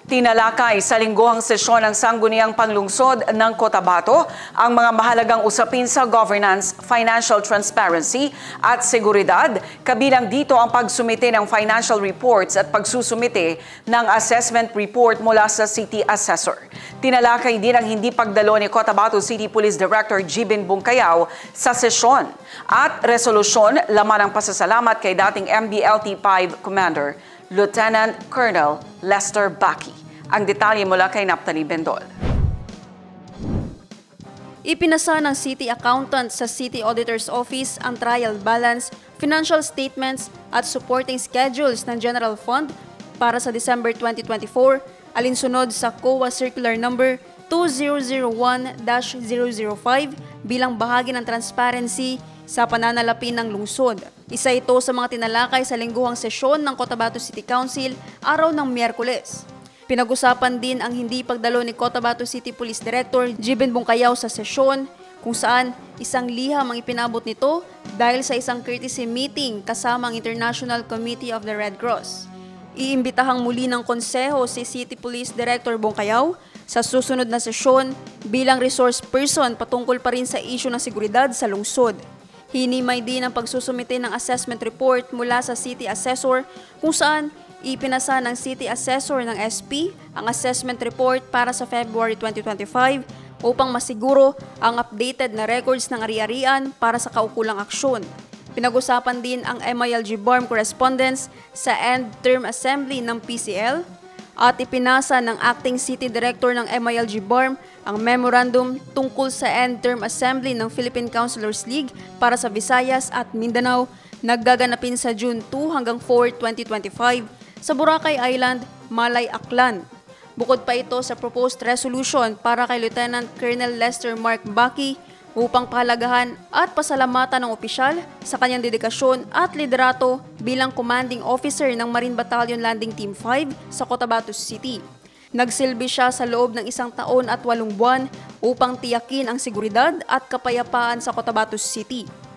Tinalakay sa lingguhang sesyon ng Sangguniang Panglungsod ng Cotabato ang mga mahalagang usapin sa governance, financial transparency at seguridad. Kabilang dito ang pagsumite ng financial reports at pagsusumite ng assessment report mula sa City Assessor. Tinalakay din ang hindi pagdalo ni Cotabato City Police Director Jibin Bungkayaw sa sesyon at resolusyon laman ng pasasalamat kay dating MBLT 5 Commander Lieutenant Colonel Lester Baki. Ang detalye mula kay Naphtali Bendol. Ipinasa ng City Accountant sa City Auditor's Office ang trial balance, financial statements at supporting schedules ng General Fund para sa December 2024 alinsunod sa COA Circular Number 2001-005 bilang bahagi ng transparency sa pananalapi ng lungsod. Isa ito sa mga tinalakay sa lingguhang sesyon ng Cotabato City Council araw ng Miyerkules. Pinag-usapan din ang hindi pagdalo ni Cotabato City Police Director Jibin Bungkayaw sa sesyon kung saan isang liham ang ipinabot nito dahil sa isang courtesy meeting kasama ang International Committee of the Red Cross. Iimbitahang muli ng konseho si City Police Director Bungkayaw sa susunod na sesyon bilang resource person patungkol pa rin sa isyu ng seguridad sa lungsod. Hinimay din ang pagsusumite ng assessment report mula sa City Assessor kung saan ipinasa ng City Assessor ng SP ang assessment report para sa February 2025 upang masiguro ang updated na records ng ari-arian para sa kaukulang aksyon. Pinag-usapan din ang MILG BARM correspondence sa end-term assembly ng PCL at ipinasa ng Acting City Director ng MILG BARM ang memorandum tungkol sa end-term assembly ng Philippine Councilors League para sa Visayas at Mindanao naggaganapin sa June 2 hanggang 4, 2025 sa Boracay Island, Malay, Aklan. Bukod pa ito sa proposed resolution para kay Lieutenant Colonel Lester Mark Baki upang pahalagahan at pasalamatan ng opisyal sa kanyang dedikasyon at liderato bilang commanding officer ng Marine Battalion Landing Team 5 sa Cotabato City. Nagsilbi siya sa loob ng 1 taon at 8 buwan upang tiyakin ang seguridad at kapayapaan sa Cotabato City.